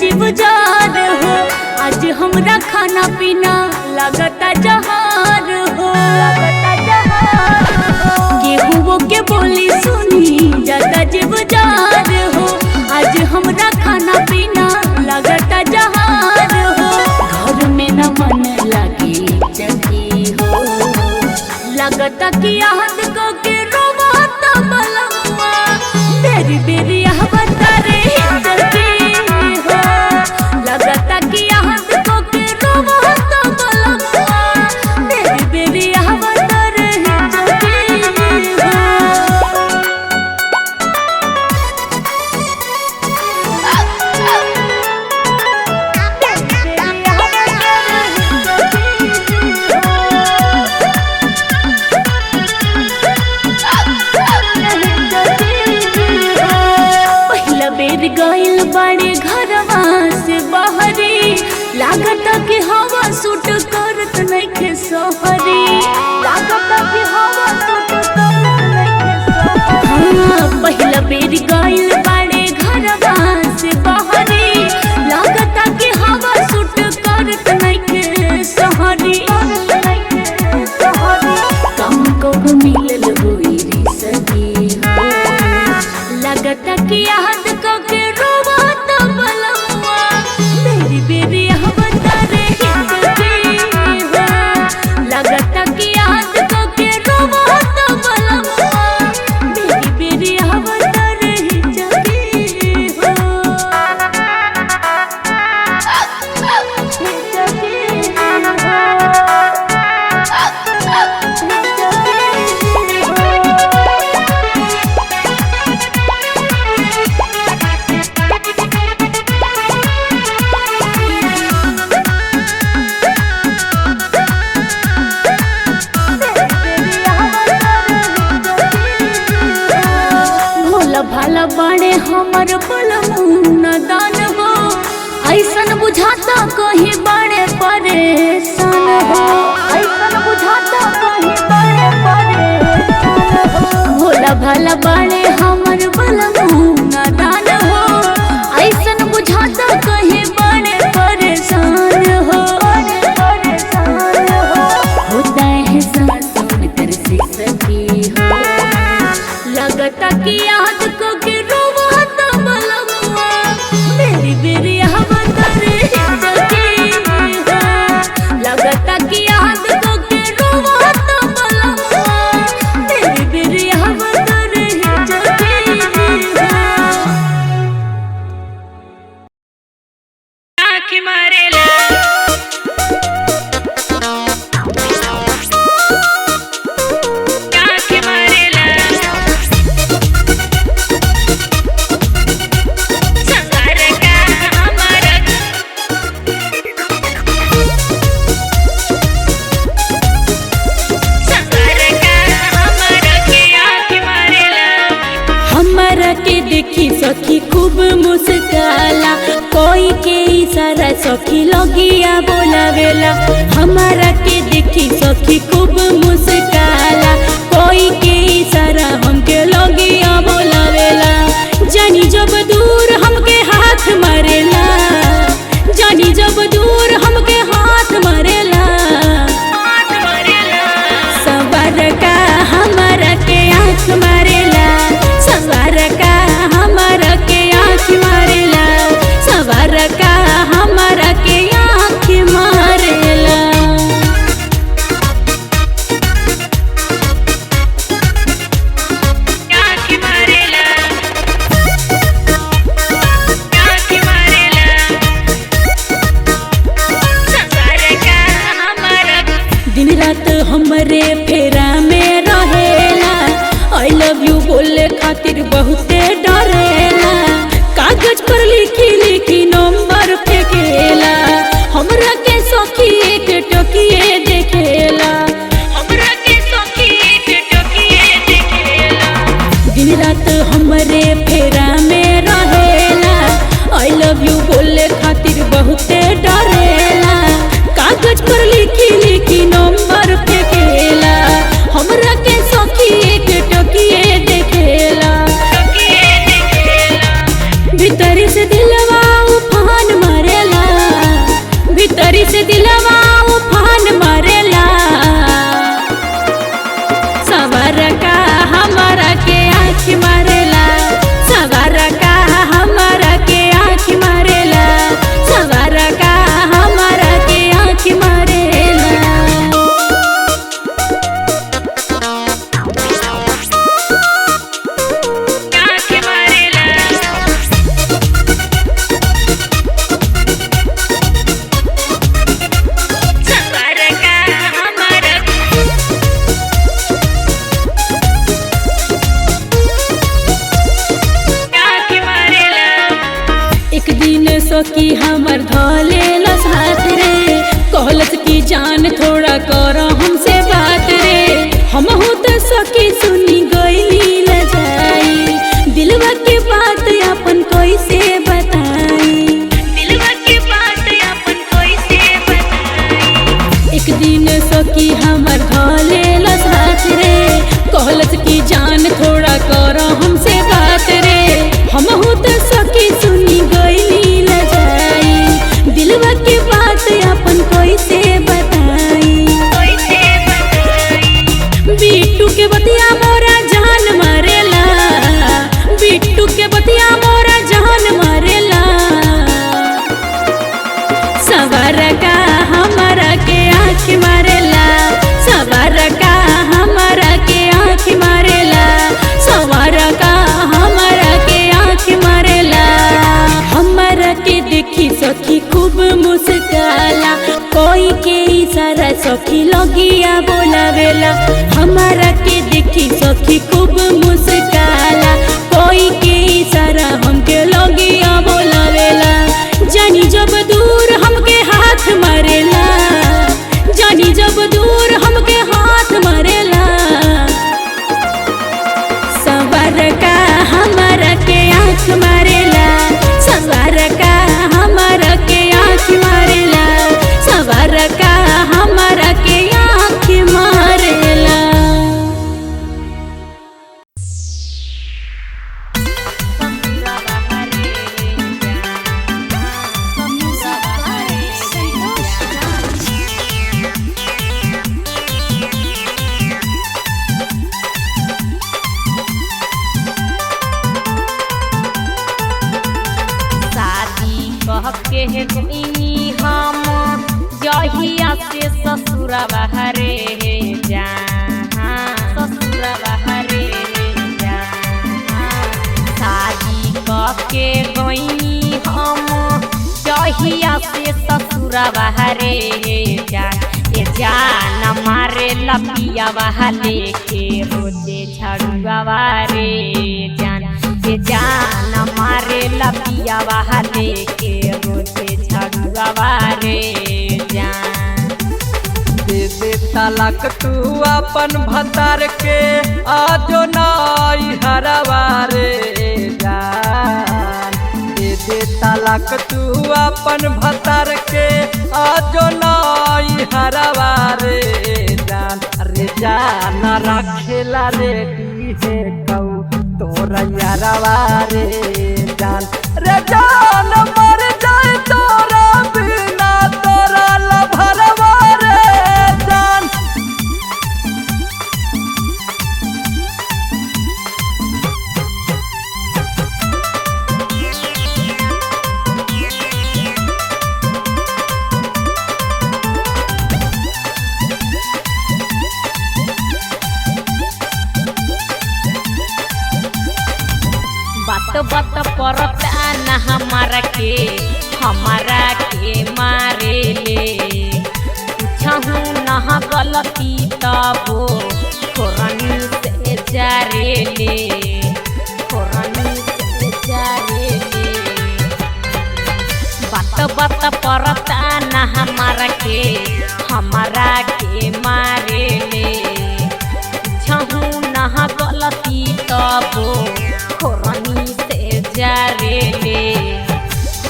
जीव जार हो। आज हमरा खाना पीना लागता जहार हो। केहू के बोली सुनी जाता जीव जार हो। आज हमरा खाना पीना लागता जहार हो। घर में न मन लगे जगी हो। लागता कि आहत को के रोवाता बलवा बेरी बेरी आहवता रे जगी हो। लागता कि आहत को के रोवाता बलवा बेरी बेरी आहवता रे जगी हो। बेर गइल बड़े घरवा से बहरी। लागता कि हवा सूट करत नइखे सोहरी। लागता कि हवा सूट करत नइखे सोहरी। पहिला बेर गइल बड़े घरवा से बहरी। लागता कि हवा सूट करत नइखे सोहरी। कम को मिलल होई री सगी हो। लागता कि याद को के रोवाता बलवा बेरी बेरी आहवता रे जगी हो। लागता कि याद को के रोवाता बलवा बेरी बेरी आहवता रे जगी हो। भला बाड़े हमर बलमुना दान हो। ऐसन बुझाता कहीं बड़े परेशान हो। ऐसन बुझाता कहीं बड़े परेशान हो। भोला भला बाड़े हमर बलमुना दान हो। ऐसन बुझाता कहीं बड़े परेशान हो। होता है सांस उनकर से सकी हो। लगता कि याद को के रोवाता बलवा बेरी बेरी आहवता रे जगी हो। लगता कि याद को के रोवाता बलवा बेरी बेरी आहवता रे जगी हो। आँख मारेला देखी सखी खूब मुस्काला। कोई के इशारा सखी लगिया बोलावेला। हमारा के देखी सखी खूब मुस्काला। कोई के इशारा हमके लगिया बोलावेला। जानी जब दूर हमके हाथ मारेला। जानी जब दूर हमके हाथ मारेला। सवार का हमारा के आँख मारेला। सवार का हमारा के आँख मारेला। सवार का हमारा के आँख मारेला। आँख मारेला। सखी हमर धले लस हाथ रे कहलस की जान थोड़ा कर हमसे बात रे हमहू तो सखी सुनी गईली ल जाई दिलवा के बात अपन कैसे बताई दिलवा के बात अपन कैसे बताई एक दिन सखी हमर धले लस हाथ रे कहलस की जान थोड़ा कर हमसे बात रे हमहू तो सखी सुनी गईली ल जाई दिलवा के बात अपन कैसे बताई बिट्टू के बतिया मोरा जान मारेला बिट्टू के बतिया मोरा जान मारेला सवार का हमारा के आँख मारेला सवार का हमारा के आँख मारेला सवार का हमारा के आँख मारेला हमारा के देखी सखी खूब मुस्काला कोई के इशारा सखी लगिया बोलावेला हमारा के देखी सखी खूब मुस्काला कोई के इशारा हमके लगिया बोलावेला जानी जब दूर हमके हाथ मारेला जानी जब दूर हमके हाथ मारेला सवार का हमारा के आँख मारेला सवार का हमारा के आँख मारेला सवार का हमारा के आँख मारेला के कोई हम जहिया से ससुरवा हरे जहाँ ससुरवा हरे जहाँ शादी के गई हम जहिया से ससुरवा हरे जान मारे लपिया वाले के रोजे झड़ुआ रे जान मारे लपिया वाले के रोजे झड़ुआ रे जान दे दे तलाक तू अपन भतार के आजो नाई हरवा रे जान दे दे तलाक तू अपन भतार के आजो नाई हरवा रे जान रखेला रे है कौ तोरा यारवा रे जान मर जाए तोरा बिना तोरा लभरवा रे जान बात परता न हमारा के मारे ले पूछहूँ न गलती तबो खोरनी से जारे ले खोरनी से जारे ले बात परता न हमारा के मारे ले पूछहूँ न गलती तबो खोरनी से जारे ले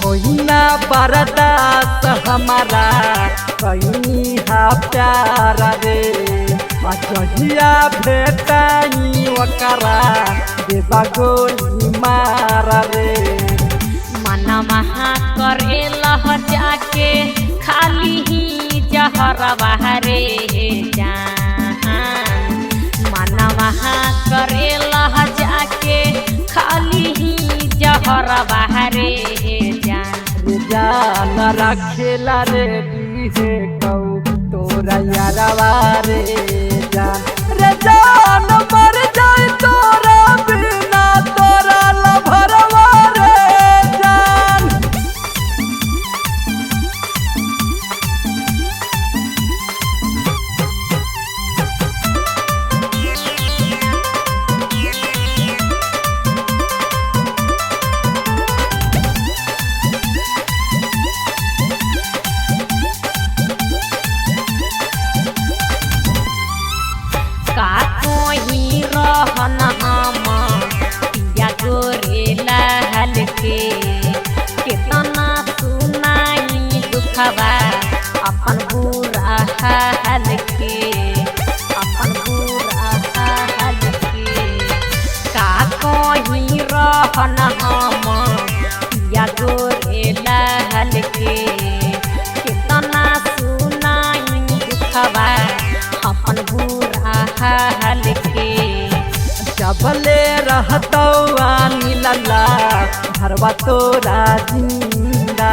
होइना बरदात हमारा कहीं हा प्यार रे अजहिया भेटाई ओकरा देवा गोली मार रे मन महा करे लह जाके खाली ही जहर बहरे जान मन महा करे लह जाके खाली ही जहर बहरे जान रखेला रे है कौ तोरा यारवा रे जान मर जाए तोरा बिना तोरा लभरवा रे जान रहन हम या गोरे लाल के कितना सुनाई दुखवा अपन बुरा हाल के जबले रहतौ नीलला घरवा तोरा जिंदा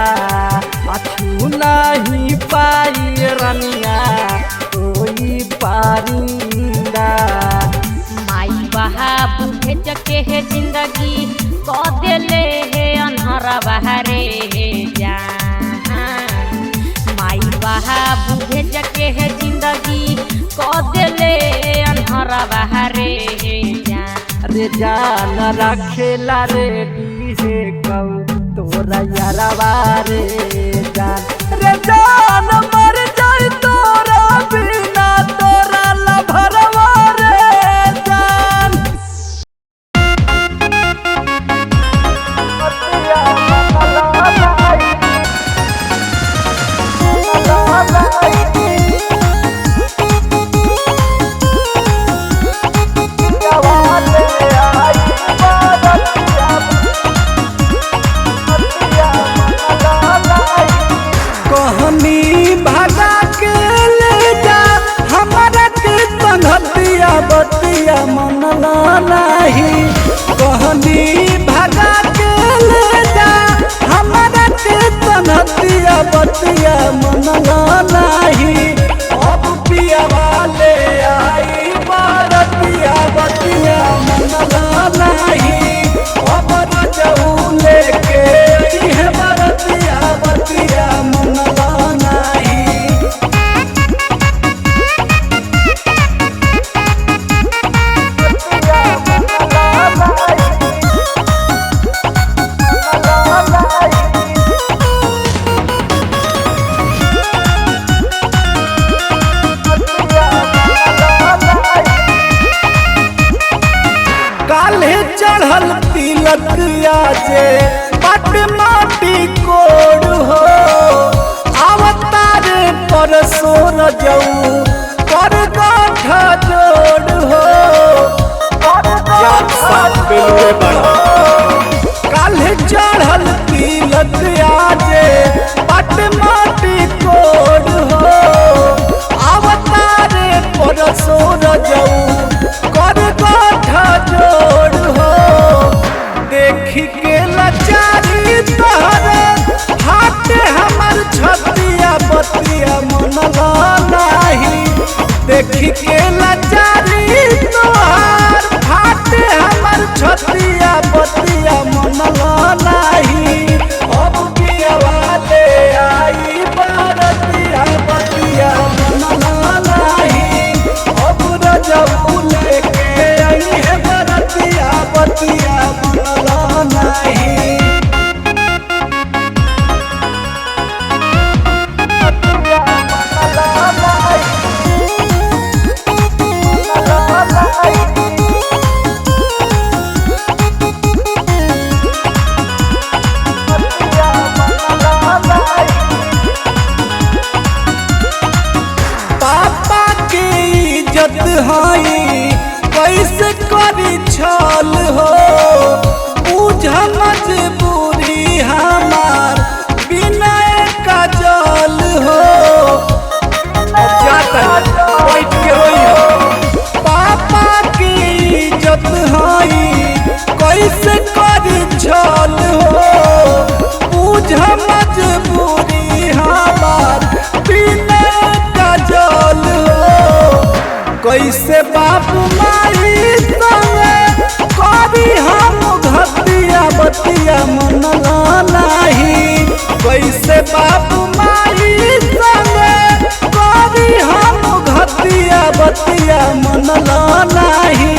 अछू नहीं पाई रनिया कोई पारिंदा माई बाबू भेज के है जिंदगी क देले है अनहरा बहारे जान माई बाबू भेज के है जिंदगी क देले अनहरा बहारे जान रे जान रखेला रेडी है कौ तोरा यारवा रे जान रे जान मर जाई तोरा बिना तोरा लभरवा रे जान कहनी भागा के ले जा हमारा के संगतिया बतिया मनला नहीं कहनी भागा के ले जा हमारा के संगतिया बतिया मनला नहीं अब पिया वाले आई बारतिया बतिया मनला नहीं अब रजऊ लेके आई है बारतिया बतिया मनला नहीं काले चढ़ल तिलक आजे पट माटी कोड़ हो अवतार पर सोर जाऊ कर गाठा जोड़ हो काले चढ़ल तिलक आजे पट माटी कोड़ हो अवतार पर सोर जाऊ कर गाठा जोड़ हो देखी के लाचारी तोहरे हाथ हमर छतिया बतिया मनला नहीं देखी के लाचारी तोहर हाथ हमर छतिया बतिया मनला नहीं अब पिया वाले आई बारतिया बतिया मनला नहीं अब रजऊ लेके आई है बारतिया बतिया मनला नहीं पापा की इज्जत हाई कैसे करी छल हो बुझ मजबूरी हमार बिना का जल हो पापा की इज्जत हाई कैसे करी छल हो बुझ मजबूरी हमार बिना का जल हो कैसे बाप माई संगे करी हम घतिया बतिया मनला नहीं कैसे बाप माई संगे करी हम घतिया बतिया मनला नहीं